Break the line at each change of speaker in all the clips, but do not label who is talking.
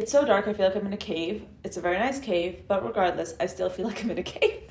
It's so dark, I feel like I'm in a cave. It's a very nice cave, but regardless, I still feel like I'm in a cave.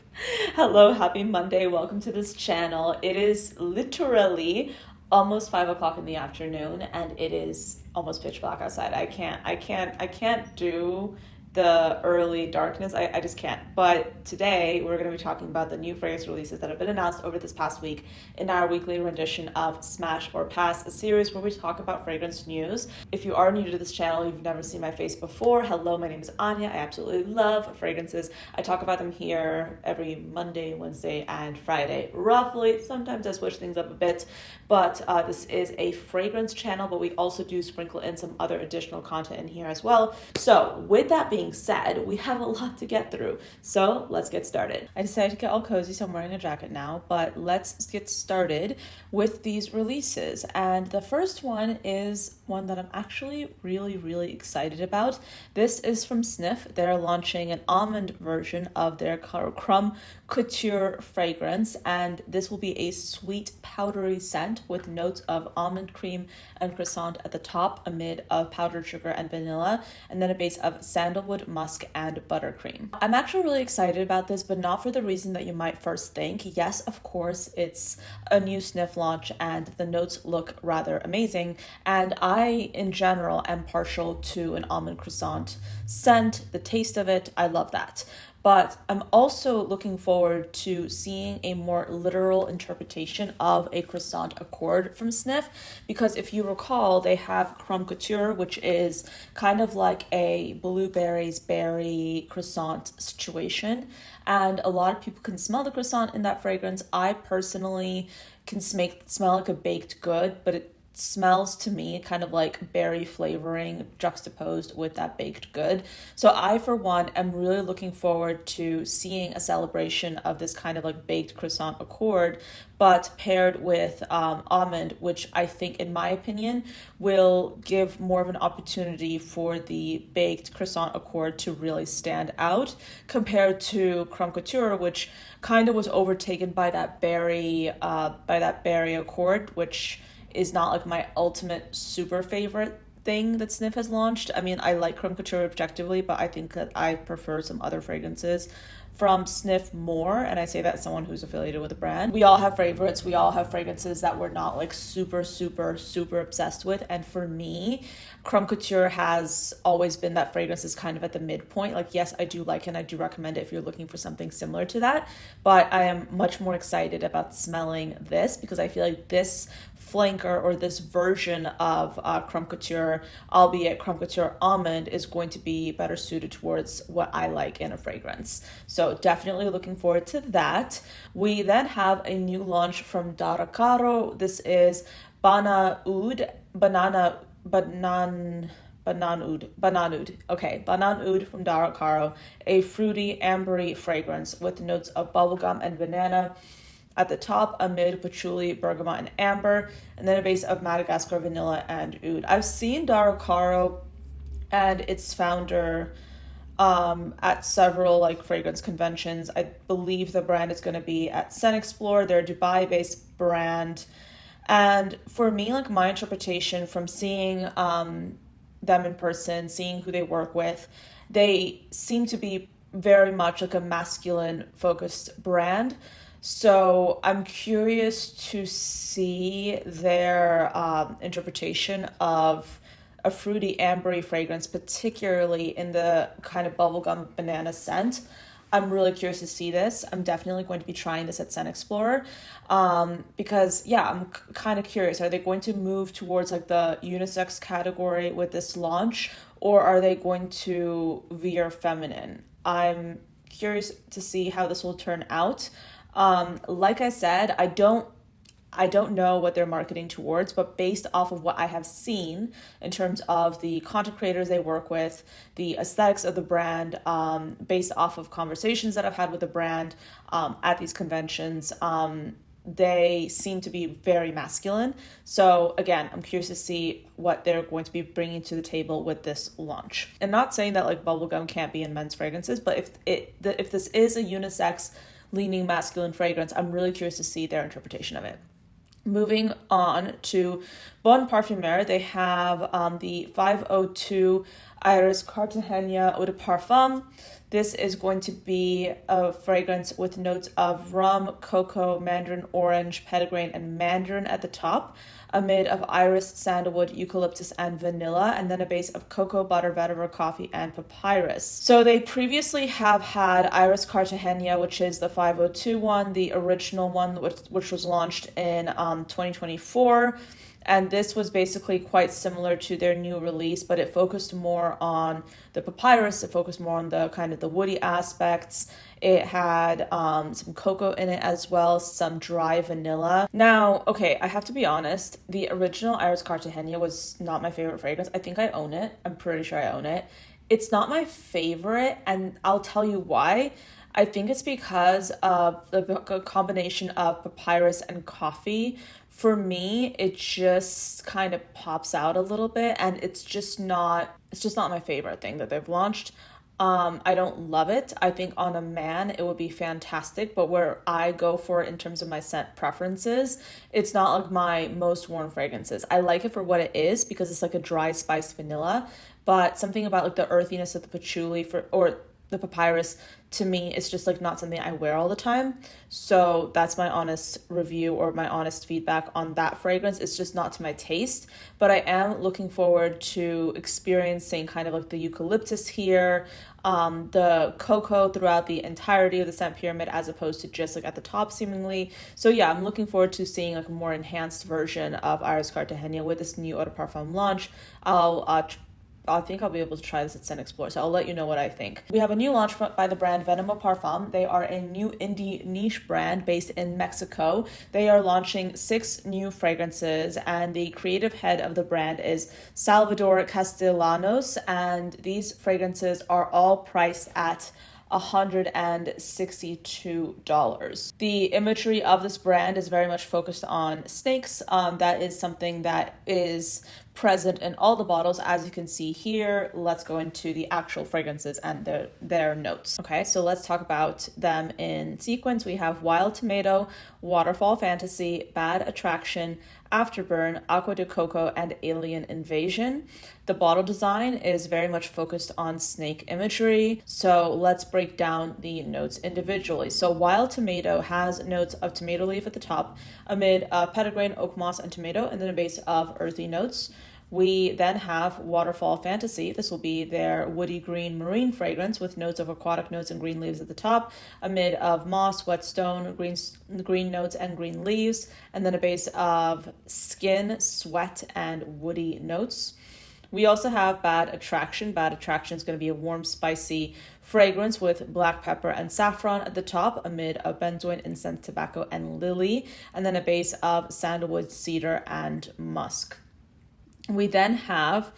Hello, happy Monday. Welcome to this channel. It is literally almost 5 o'clock in the afternoon and it is almost pitch black outside. I can't do the early darkness. I just can't. But today we're going to be talking about the new fragrance releases that have been announced over this past week in our weekly rendition of Smash or Pass, a series where we talk about fragrance news. If you are new to this channel, you've never seen my face before, hello, my name is Anya. I absolutely love fragrances. I talk about them here every Monday, Wednesday, and Friday, roughly. Sometimes I switch things up a bit, but this is a fragrance channel, but we also do sprinkle in some other additional content in here as well. So with that being said, we have a lot to get through, so let's get started. I decided to get all cozy, so I'm wearing a jacket now, but let's get started with these releases. And the first one is one that I'm actually really excited about. This is from Snif. They're launching an almond version of their Crumb Couture fragrance, and this will be a sweet powdery scent with notes of almond cream and croissant at the top, a mid of powdered sugar and vanilla, and then a base of sandalwood, musk, and buttercream. I'm actually really excited about this, but not for the reason that you might first think. Yes, of course, it's a new Snif launch and the notes look rather amazing, and I in general am partial to an almond croissant scent. The taste of it, I love that. But I'm also looking forward to seeing a more literal interpretation of a croissant accord from Snif, because if you recall, they have Crumb Couture, which is kind of like a blueberries berry croissant situation, and a lot of people can smell the croissant in that fragrance. I personally can smell like a baked good, but it smells to me kind of like berry flavoring juxtaposed with that baked good. So I, for one, am really looking forward to seeing a celebration of this kind of like baked croissant accord, but paired with almond, which I think, in my opinion, will give more of an opportunity for the baked croissant accord to really stand out compared to Crumb Couture, which kind of was overtaken by that berry accord, which is not like my ultimate super favorite thing that Snif has launched. I mean, I like Crumb Couture objectively, but I think that I prefer some other fragrances from Snif more, and I say that as someone who's affiliated with the brand. We all have favorites. We all have fragrances that we're not like super obsessed with, and for me, Crumb Couture has always been that fragrance is kind of at the midpoint. Like, yes, I do like it and I do recommend it if you're looking for something similar to that, but I am much more excited about smelling this because I feel like this flanker or this version of Crumb Couture, albeit Crumb Couture almond, is going to be better suited towards what I like in a fragrance. So definitely looking forward to that. We then have a new launch from Dara Caro. This is Bananoud from Dara Caro, a fruity ambery fragrance with notes of bubblegum and banana. At the top, a mid patchouli, bergamot, and amber, and then a base of Madagascar, vanilla, and oud. I've seen Dara Caro and its founder at several like fragrance conventions. I believe the brand is going to be at Scent Explore. They're a Dubai-based brand. And for me, like, my interpretation from seeing them in person, seeing who they work with, they seem to be very much like a masculine-focused brand. So I'm curious to see their interpretation of a fruity ambery fragrance, particularly in the kind of bubblegum banana scent. I'm really curious to see this. I'm definitely going to be trying this at Scent Explorer because, yeah, I'm kind of curious. Are they going to move towards like the unisex category with this launch, or are they going to veer feminine? I'm curious to see how this will turn out. Like I said, I don't know what they're marketing towards, but based off of what I have seen in terms of the content creators they work with, the aesthetics of the brand, based off of conversations that I've had with the brand at these conventions, they seem to be very masculine. So again, I'm curious to see what they're going to be bringing to the table with this launch. And not saying that like bubblegum can't be in men's fragrances, but if this is a unisex leaning masculine fragrance, I'm really curious to see their interpretation of it. Moving on to Bon Parfumeur, they have the 502 Iris Cartagena Eau de Parfum. This is going to be a fragrance with notes of rum, cocoa, mandarin orange, petitgrain, and mandarin at the top, amid of iris, sandalwood, eucalyptus, and vanilla, and then a base of cocoa, butter, vetiver, coffee, and papyrus. So they previously have had Iris Cartagena, which is the 502 one, the original one, which was launched in 2024. And this was basically quite similar to their new release, but it focused more on the papyrus. It focused more on the kind of the woody aspects. It had some cocoa in it as well, some dry vanilla. Now, okay, I have to be honest. The original Iris Cartagena was not my favorite fragrance. I think I own it. I'm pretty sure I own it. It's not my favorite, and I'll tell you why. I think it's because of the combination of papyrus and coffee. For me, it just kind of pops out a little bit, and it's just not my favorite thing that they've launched. I don't love it. I think on a man it would be fantastic, but where I go for it in terms of my scent preferences, it's not like my most worn fragrances. I like it for what it is because it's like a dry spiced vanilla, but something about like the earthiness of the patchouli or the papyrus, to me, it's just like not something I wear all the time. So that's my honest review or my honest feedback on that fragrance. It's just not to my taste, but I am looking forward to experiencing kind of like the eucalyptus here, the cocoa throughout the entirety of the scent pyramid, as opposed to just like at the top seemingly. So yeah, I'm looking forward to seeing like a more enhanced version of Iris Cartagena with this new Eau de Parfum launch. I think I'll be able to try this at Scent Explore, so I'll let you know what I think. We have a new launch by the brand Venemo Parfum. They are a new indie niche brand based in Mexico. They are launching 6 new fragrances, and the creative head of the brand is Salvador Castellanos, and these fragrances are all priced at $162. The imagery of this brand is very much focused on snakes. That is something that is present in all the bottles, as you can see here. Let's go into the actual fragrances and their notes. Okay, so let's talk about them in sequence. We have Wild Tomato, Waterfall Fantasy, Bad Attraction, Afterburn, Aqua de Coco, and Alien Invasion. The bottle design is very much focused on snake imagery. So let's break down the notes individually. So Wild Tomato has notes of tomato leaf at the top, amid petitgrain, oak moss, and tomato, and then a base of earthy notes. We then have Waterfall Fantasy. This will be their woody green marine fragrance with notes of aquatic notes and green leaves at the top, amid of moss, whetstone, green notes, and green leaves, and then a base of skin, sweat, and woody notes. We also have Bad Attraction. Bad Attraction is going to be a warm, spicy fragrance with black pepper and saffron at the top, amid of benzoin, incense, tobacco, and lily, and then a base of sandalwood, cedar, and musk. We then have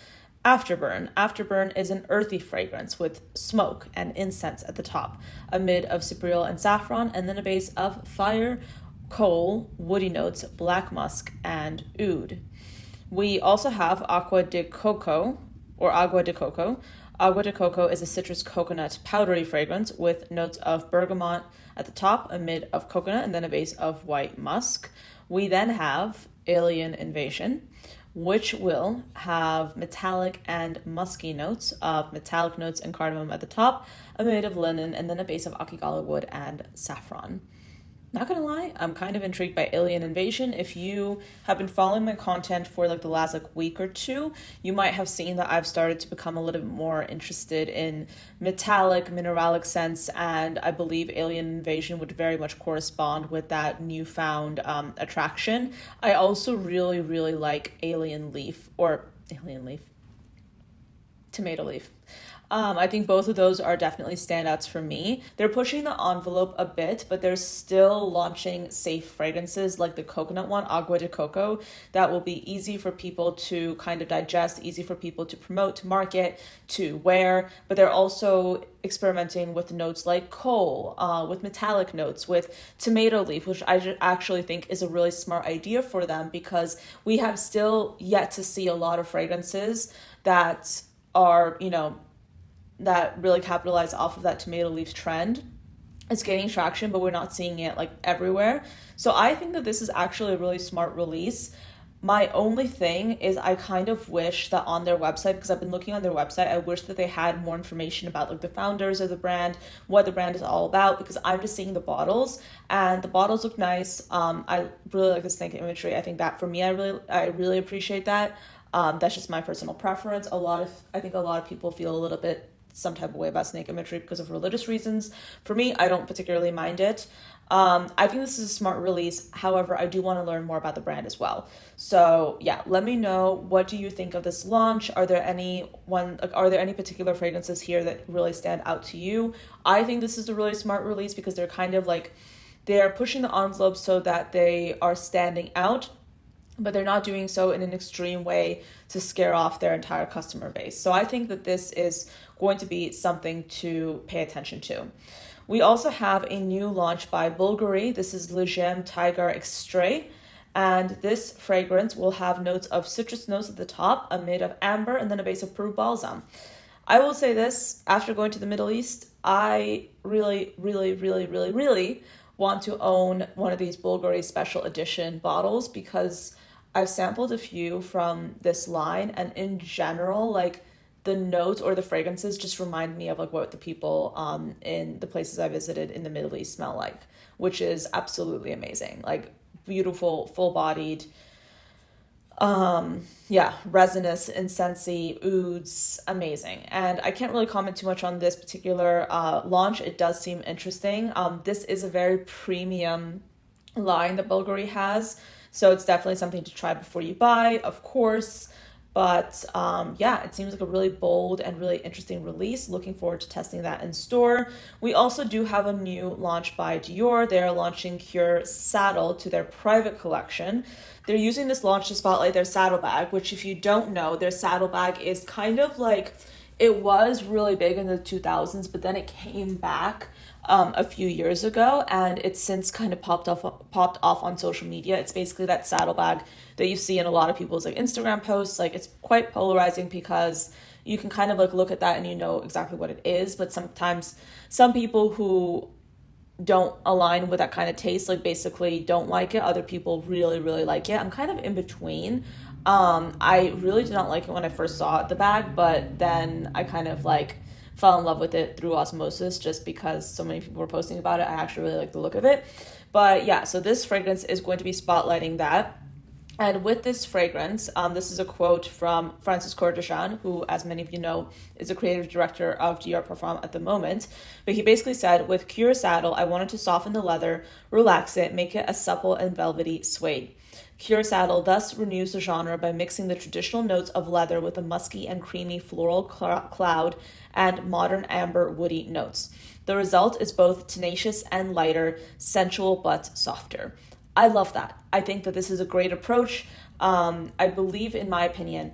Afterburn. Afterburn is an earthy fragrance with smoke and incense at the top, amid of cypriol and saffron, and then a base of fire, coal, woody notes, black musk, and oud. We also have Agua de Coco, or Agua de Coco. Agua de Coco is a citrus coconut powdery fragrance with notes of bergamot at the top, amid of coconut, and then a base of white musk. We then have Alien Invasion, which will have metallic and musky notes of metallic notes and cardamom at the top, amid of linen, and then a base of akigala wood and saffron. Not gonna lie, I'm kind of intrigued by Alien Invasion. If you have been following my content for like the last week or two, you might have seen that I've started to become a little bit more interested in metallic, mineralic scents, and I believe Alien Invasion would very much correspond with that newfound attraction. I also really, really like Tomato Leaf. I think both of those are definitely standouts for me. They're pushing the envelope a bit, but they're still launching safe fragrances like the coconut one, Agua de Coco, that will be easy for people to kind of digest, easy for people to promote, to market, to wear. But they're also experimenting with notes like coal, with metallic notes, with tomato leaf, which I actually think is a really smart idea for them, because we have still yet to see a lot of fragrances that are, that really capitalize off of that tomato leaf trend. It's gaining traction, but we're not seeing it like everywhere. So I think that this is actually a really smart release. My only thing is I kind of wish that on their website, because I've been looking on their website, I wish that they had more information about like the founders of the brand, what the brand is all about, because I'm just seeing the bottles and the bottles look nice. I really like the snake imagery. I think that for me, I really appreciate that. That's just my personal preference. I think a lot of people feel a little bit some type of way about snake imagery because of religious reasons. For me, I don't particularly mind it. I think this is a smart release. However, I do want to learn more about the brand as well. So yeah, let me know, what do you think of this launch? Are there any particular fragrances here that really stand out to you? I think this is a really smart release because they're kind of like, they're pushing the envelope so that they are standing out, but they're not doing so in an extreme way to scare off their entire customer base. So I think that this is going to be something to pay attention to. We also have a new launch by Bvulgari. This is Le Gem Tiger Extrait. And this fragrance will have notes of citrus notes at the top, a mid of amber, and then a base of Peru balsam. I will say this, after going to the Middle East, I really, really, really, really, really want to own one of these Bvulgari special edition bottles because I've sampled a few from this line, and in general, like the notes or the fragrances just remind me of like what the people in the places I visited in the Middle East smell like, which is absolutely amazing. Like beautiful, full-bodied, resinous, incensey, ouds, amazing. And I can't really comment too much on this particular launch. It does seem interesting. This is a very premium line that Bvulgari has, so it's definitely something to try before you buy, of course. But it seems like a really bold and really interesting release. Looking forward to testing that in store. We also do have a new launch by Dior. They are launching Cure Saddle to their private collection. They're using this launch to spotlight their saddlebag, which if you don't know, their saddlebag is kind of like, it was really big in the 2000s, but then it came back a few years ago, and it's since kind of popped off on social media. It's basically that saddlebag that you see in a lot of people's like Instagram posts. Like it's quite polarizing because you can kind of like look at that and you know exactly what it is, but sometimes some people who don't align with that kind of taste like basically don't like it. Other people really, really like it. I'm kind of in between. I really did not like it when I first saw the bag, but then I kind of like fell in love with it through osmosis just because so many people were posting about it. I actually really like the look of it. But yeah, so this fragrance is going to be spotlighting that. And with this fragrance, this is a quote from Francis Cordejan, who, as many of you know, is a creative director of Dior Parfums at the moment. But he basically said, with Cure Saddle, I wanted to soften the leather, relax it, make it a supple and velvety suede. Cure Saddle thus renews the genre by mixing the traditional notes of leather with a musky and creamy floral cloud and modern amber woody notes. The result is both tenacious and lighter, sensual but softer. I love that. I think that this is a great approach. I believe, in my opinion,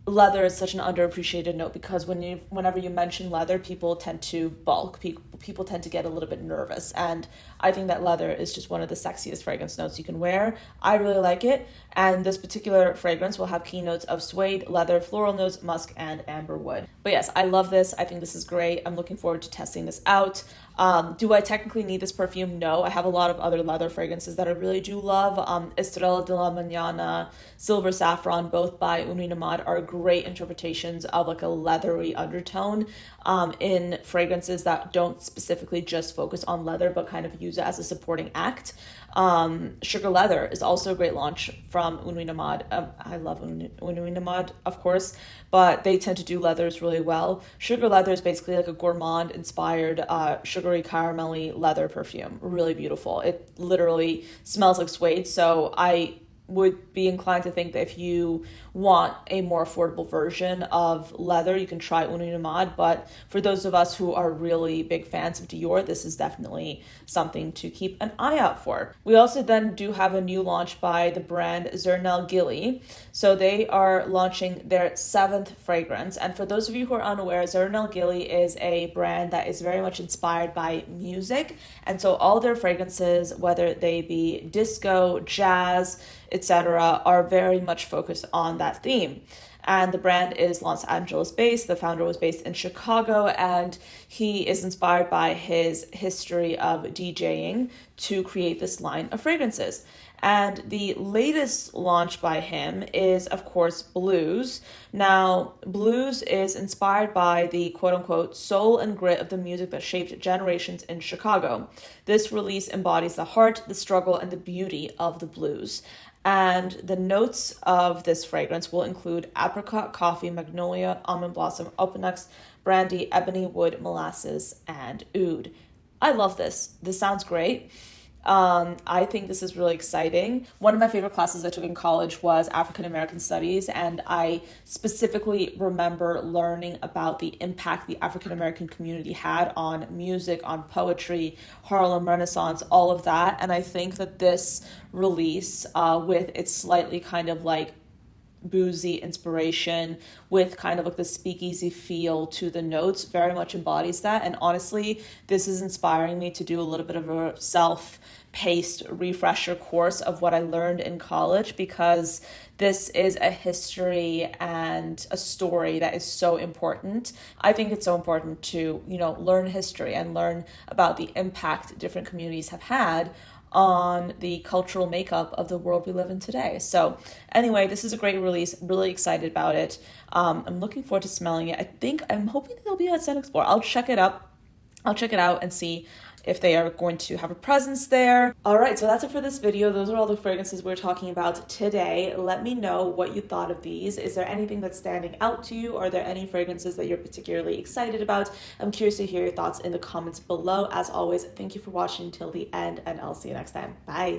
leather is such an underappreciated note because whenever you mention leather, people tend to balk. People tend to get a little bit nervous. And I think that leather is just one of the sexiest fragrance notes you can wear. I really like it. And this particular fragrance will have key notes of suede, leather, floral notes, musk, and amber wood. But yes, I love this. I think this is great. I'm looking forward to testing this out. Do I technically need this perfume? No. I have a lot of other leather fragrances that I really do love. Estrella de la Mañana, Silver Saffron, both by Une Nuit Nomade, are great interpretations of like a leathery undertone in fragrances that don't specifically just focus on leather, but kind of use it as a supporting act. Sugar Leather is also a great launch from Une Nuit Nomade. I love Une Nuit Nomade, of course, but they tend to do leathers really well. Sugar Leather is basically like a gourmand inspired sugary caramelly leather perfume. Really beautiful. It literally smells like suede, so I would be inclined to think that if you want a more affordable version of leather, you can try Une Nuit Nomade. But for those of us who are really big fans of Dior, this is definitely something to keep an eye out for. We also then do have a new launch by the brand Zernel Gilly. So they are launching their 7th fragrance. And for those of you who are unaware, Zernel Gilly is a brand that is very much inspired by music. And so all their fragrances, whether they be disco, jazz, etc., are very much focused on that theme. And the brand is Los Angeles based. The founder was based in Chicago, and he is inspired by his history of DJing to create this line of fragrances. And the latest launch by him is, of course, Blues. Now, Blues is inspired by the quote-unquote soul and grit of the music that shaped generations in Chicago. This release embodies the heart, the struggle, and the beauty of the blues. And the notes of this fragrance will include apricot, coffee, magnolia, almond blossom, opennux, brandy, ebony wood, molasses, and oud. I love this. This sounds great. I think this is really exciting. One of my favorite classes I took in college was African American Studies, and I specifically remember learning about the impact the African American community had on music, on poetry, Harlem Renaissance, all of that. And I think that this release, with its slightly kind of like boozy inspiration with kind of like the speakeasy feel to the notes, very much embodies that. And honestly, this is inspiring me to do a little bit of a self-paced refresher course of what I learned in college, because this is a history and a story that is so important. I think it's so important to, learn history and learn about the impact different communities have had on the cultural makeup of the world we live in today. So anyway, this is a great release. Really excited about it. I'm looking forward to smelling it. I'm hoping they'll be at Sun Explore. I'll check it out and see if they are going to have a presence there. All right, so that's it for this video. Those are all the fragrances we're talking about today. Let me know what you thought of these. Is there anything that's standing out to you? Are there any fragrances that you're particularly excited about? I'm curious to hear your thoughts in the comments below. As always, thank you for watching till the end, and I'll see you next time. Bye.